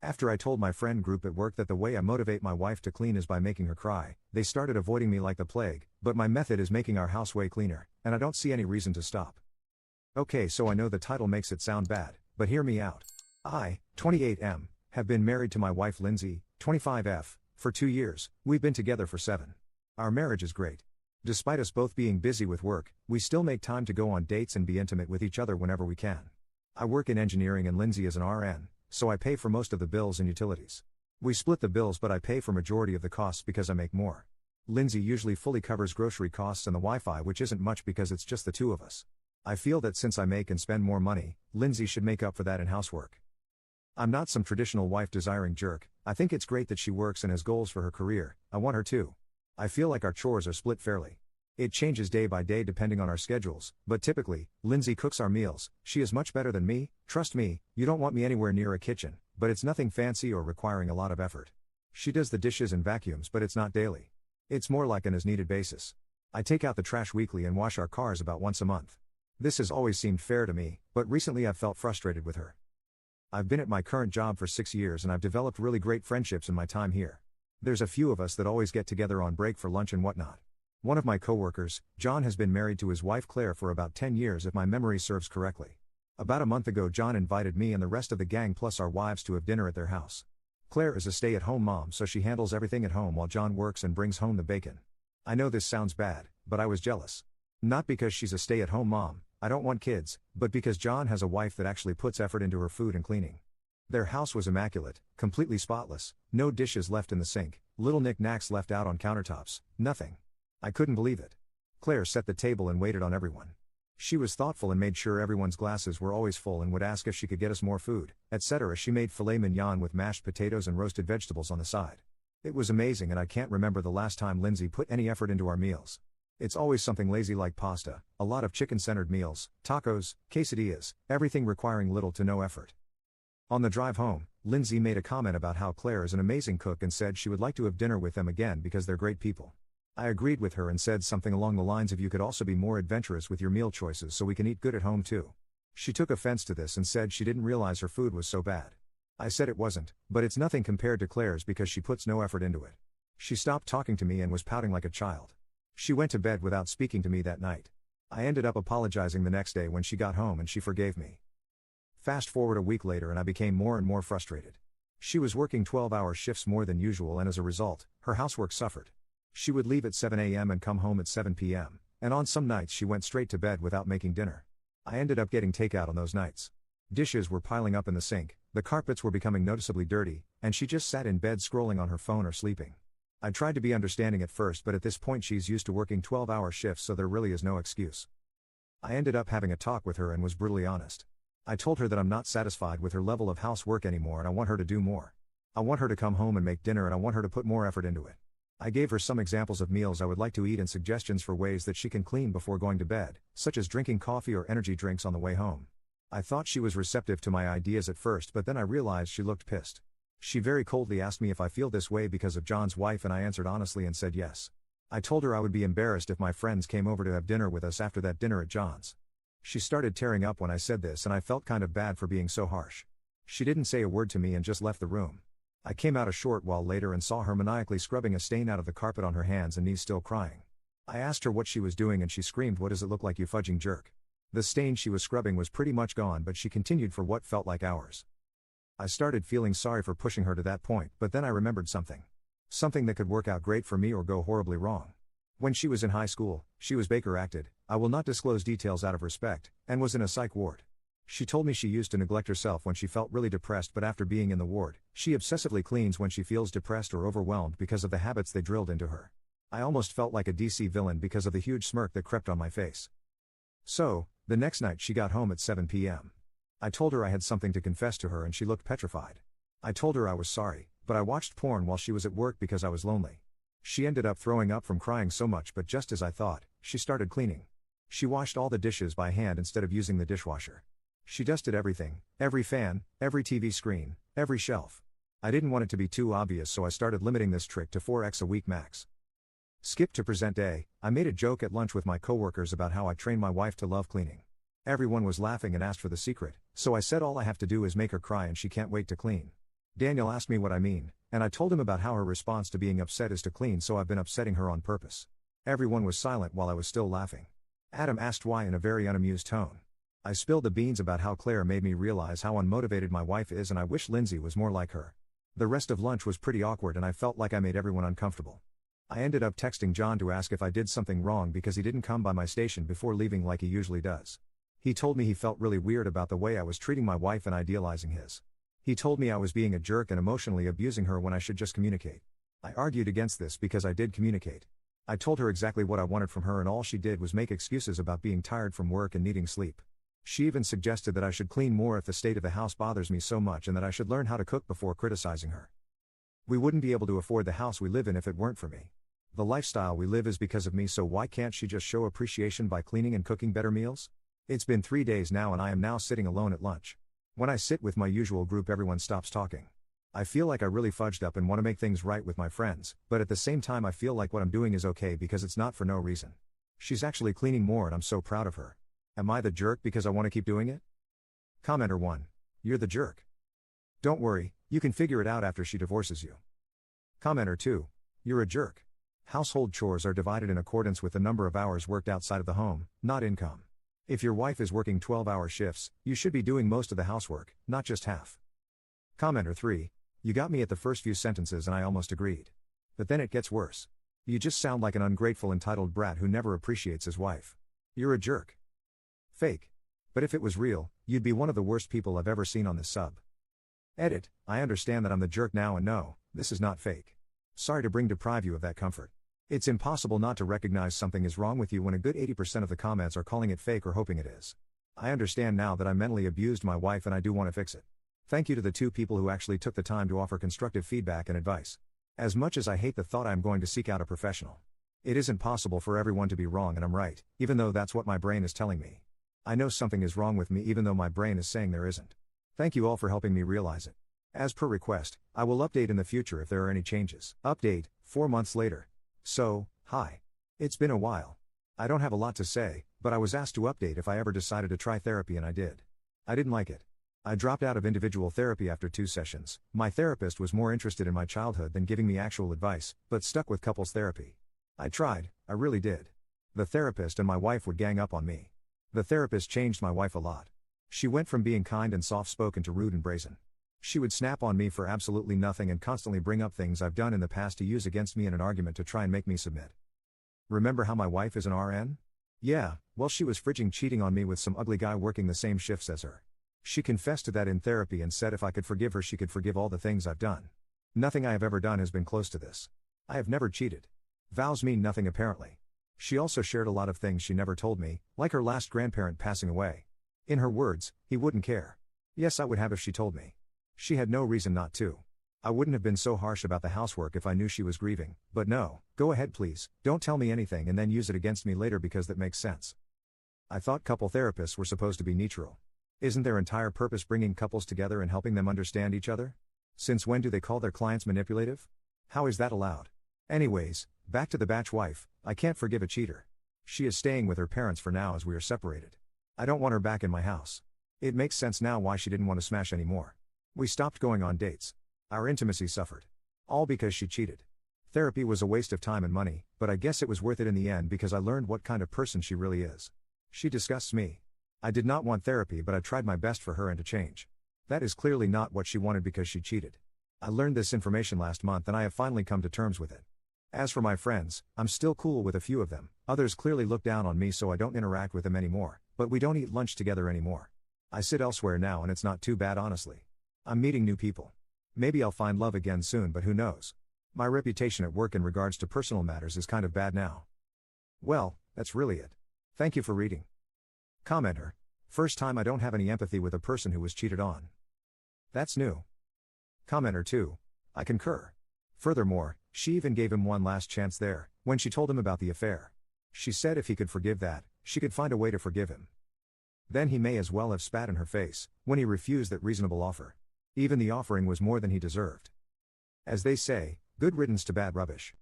After I told my friend group at work that the way I motivate my wife to clean is by making her cry, they started avoiding me like the plague, but my method is making our house way cleaner, and I don't see any reason to stop. Okay, so I know the title makes it sound bad, but hear me out. I, 28M, have been married to my wife Lindsay, 25F, for 2 years. We've been together for 7. Our marriage is great. Despite us both being busy with work, we still make time to go on dates and be intimate with each other whenever we can. I work in engineering and Lindsay is an RN, so I pay for most of the bills and utilities. We split the bills, but I pay for majority of the costs because I make more. Lindsay usually fully covers grocery costs and the Wi-Fi, which isn't much because it's just the two of us. I feel that since I make and spend more money, Lindsay should make up for that in housework. I'm not some traditional wife-desiring jerk. I think it's great that she works and has goals for her career. I want her to. I feel like our chores are split fairly. It changes day by day depending on our schedules, but typically, Lindsay cooks our meals. She is much better than me. Trust me, you don't want me anywhere near a kitchen, but it's nothing fancy or requiring a lot of effort. She does the dishes and vacuums, but it's not daily. It's more like an as-needed basis. I take out the trash weekly and wash our cars about once a month. This has always seemed fair to me, but recently I've felt frustrated with her. I've been at my current job for 6 years and I've developed really great friendships in my time here. There's a few of us that always get together on break for lunch and whatnot. One of my coworkers, John, has been married to his wife Claire for about 10 years if my memory serves correctly. About a month ago, John invited me and the rest of the gang plus our wives to have dinner at their house. Claire is a stay-at-home mom, so she handles everything at home while John works and brings home the bacon. I know this sounds bad, but I was jealous. Not because she's a stay-at-home mom, I don't want kids, but because John has a wife that actually puts effort into her food and cleaning. Their house was immaculate, completely spotless, no dishes left in the sink, little knickknacks left out on countertops, nothing. I couldn't believe it. Claire set the table and waited on everyone. She was thoughtful and made sure everyone's glasses were always full and would ask if she could get us more food, etc. She made filet mignon with mashed potatoes and roasted vegetables on the side. It was amazing, and I can't remember the last time Lindsay put any effort into our meals. It's always something lazy like pasta, a lot of chicken-centered meals, tacos, quesadillas, everything requiring little to no effort. On the drive home, Lindsay made a comment about how Claire is an amazing cook and said she would like to have dinner with them again because they're great people. I agreed with her and said something along the lines of, you could also be more adventurous with your meal choices so we can eat good at home too. She took offense to this and said she didn't realize her food was so bad. I said it wasn't, but it's nothing compared to Claire's because she puts no effort into it. She stopped talking to me and was pouting like a child. She went to bed without speaking to me that night. I ended up apologizing the next day when she got home and she forgave me. Fast forward a week later and I became more and more frustrated. She was working 12-hour shifts more than usual, and as a result, her housework suffered. She would leave at 7 a.m. and come home at 7 p.m., and on some nights she went straight to bed without making dinner. I ended up getting takeout on those nights. Dishes were piling up in the sink, the carpets were becoming noticeably dirty, and she just sat in bed scrolling on her phone or sleeping. I tried to be understanding at first, but at this point she's used to working 12-hour shifts, so there really is no excuse. I ended up having a talk with her and was brutally honest. I told her that I'm not satisfied with her level of housework anymore and I want her to do more. I want her to come home and make dinner, and I want her to put more effort into it. I gave her some examples of meals I would like to eat and suggestions for ways that she can clean before going to bed, such as drinking coffee or energy drinks on the way home. I thought she was receptive to my ideas at first, but then I realized she looked pissed. She very coldly asked me if I feel this way because of John's wife, and I answered honestly and said yes. I told her I would be embarrassed if my friends came over to have dinner with us after that dinner at John's. She started tearing up when I said this, and I felt kind of bad for being so harsh. She didn't say a word to me and just left the room. I came out a short while later and saw her maniacally scrubbing a stain out of the carpet on her hands and knees, still crying. I asked her what she was doing and she screamed, "What does it look like, you fudging jerk?" The stain she was scrubbing was pretty much gone, but she continued for what felt like hours. I started feeling sorry for pushing her to that point, but then I remembered something. Something that could work out great for me or go horribly wrong. When she was in high school, she was Baker acted, I will not disclose details out of respect, and was in a psych ward. She told me she used to neglect herself when she felt really depressed, but after being in the ward, she obsessively cleans when she feels depressed or overwhelmed because of the habits they drilled into her. I almost felt like a DC villain because of the huge smirk that crept on my face. So, the next night she got home at 7 p.m. I told her I had something to confess to her and she looked petrified. I told her I was sorry, but I watched porn while she was at work because I was lonely. She ended up throwing up from crying so much, but just as I thought, she started cleaning. She washed all the dishes by hand instead of using the dishwasher. She dusted everything, every fan, every TV screen, every shelf. I didn't want it to be too obvious, so I started limiting this trick to 4x a week max. Skip to present day, I made a joke at lunch with my coworkers about how I trained my wife to love cleaning. Everyone was laughing and asked for the secret, so I said all I have to do is make her cry and she can't wait to clean. Daniel asked me what I mean, and I told him about how her response to being upset is to clean, so I've been upsetting her on purpose. Everyone was silent while I was still laughing. Adam asked why in a very unamused tone. I spilled the beans about how Claire made me realize how unmotivated my wife is and I wish Lindsay was more like her. The rest of lunch was pretty awkward and I felt like I made everyone uncomfortable. I ended up texting John to ask if I did something wrong because he didn't come by my station before leaving like he usually does. He told me he felt really weird about the way I was treating my wife and idealizing his. He told me I was being a jerk and emotionally abusing her when I should just communicate. I argued against this because I did communicate. I told her exactly what I wanted from her and all she did was make excuses about being tired from work and needing sleep. She even suggested that I should clean more if the state of the house bothers me so much and that I should learn how to cook before criticizing her. We wouldn't be able to afford the house we live in if it weren't for me. The lifestyle we live is because of me, so why can't she just show appreciation by cleaning and cooking better meals? It's been 3 days now and I am now sitting alone at lunch. When I sit with my usual group everyone stops talking. I feel like I really fudged up and want to make things right with my friends, but at the same time I feel like what I'm doing is okay because it's not for no reason. She's actually cleaning more and I'm so proud of her. Am I the jerk because I want to keep doing it? Commenter 1. You're the jerk. Don't worry, you can figure it out after she divorces you. Commenter 2. You're a jerk. Household chores are divided in accordance with the number of hours worked outside of the home, not income. If your wife is working 12-hour shifts, you should be doing most of the housework, not just half. Commenter 3. You got me at the first few sentences and I almost agreed. But then it gets worse. You just sound like an ungrateful entitled brat who never appreciates his wife. You're a jerk. Fake. But if it was real, you'd be one of the worst people I've ever seen on this sub. Edit. I understand that I'm the jerk now and no, this is not fake. Sorry to deprive you of that comfort. It's impossible not to recognize something is wrong with you when a good 80% of the comments are calling it fake or hoping it is. I understand now that I mentally abused my wife and I do want to fix it. Thank you to the 2 people who actually took the time to offer constructive feedback and advice. As much as I hate the thought I'm going to seek out a professional. It isn't possible for everyone to be wrong and I'm right, even though that's what my brain is telling me. I know something is wrong with me even though my brain is saying there isn't. Thank you all for helping me realize it. As per request, I will update in the future if there are any changes. Update, 4 months later. So, hi. It's been a while. I don't have a lot to say, but I was asked to update if I ever decided to try therapy and I did. I didn't like it. I dropped out of individual therapy after 2 sessions. My therapist was more interested in my childhood than giving me actual advice, but stuck with couples therapy. I tried, I really did. The therapist and my wife would gang up on me. The therapist changed my wife a lot. She went from being kind and soft-spoken to rude and brazen. She would snap on me for absolutely nothing and constantly bring up things I've done in the past to use against me in an argument to try and make me submit. Remember how my wife is an RN? Yeah, well she was frigging cheating on me with some ugly guy working the same shifts as her. She confessed to that in therapy and said if I could forgive her she could forgive all the things I've done. Nothing I have ever done has been close to this. I have never cheated. Vows mean nothing apparently. She also shared a lot of things she never told me, like her last grandparent passing away. In her words, he wouldn't care. Yes, I would have if she told me. She had no reason not to. I wouldn't have been so harsh about the housework if I knew she was grieving, but no, go ahead please, don't tell me anything and then use it against me later because that makes sense. I thought couple therapists were supposed to be neutral. Isn't their entire purpose bringing couples together and helping them understand each other? Since when do they call their clients manipulative? How is that allowed? Anyways, back to the batch wife, I can't forgive a cheater. She is staying with her parents for now as we are separated. I don't want her back in my house. It makes sense now why she didn't want to smash anymore. We stopped going on dates. Our intimacy suffered. All because she cheated. Therapy was a waste of time and money, but I guess it was worth it in the end because I learned what kind of person she really is. She disgusts me. I did not want therapy but I tried my best for her and to change. That is clearly not what she wanted because she cheated. I learned this information last month and I have finally come to terms with it. As for my friends, I'm still cool with a few of them. Others clearly look down on me so I don't interact with them anymore, but we don't eat lunch together anymore. I sit elsewhere now and it's not too bad honestly. I'm meeting new people. Maybe I'll find love again soon but who knows. My reputation at work in regards to personal matters is kind of bad now. Well, that's really it. Thank you for reading. Commenter. First time I don't have any empathy with a person who was cheated on. That's new. Commenter 2. I concur. Furthermore, she even gave him one last chance there, when she told him about the affair. She said if he could forgive that, she could find a way to forgive him. Then he may as well have spat in her face, when he refused that reasonable offer. Even the offering was more than he deserved. As they say, good riddance to bad rubbish.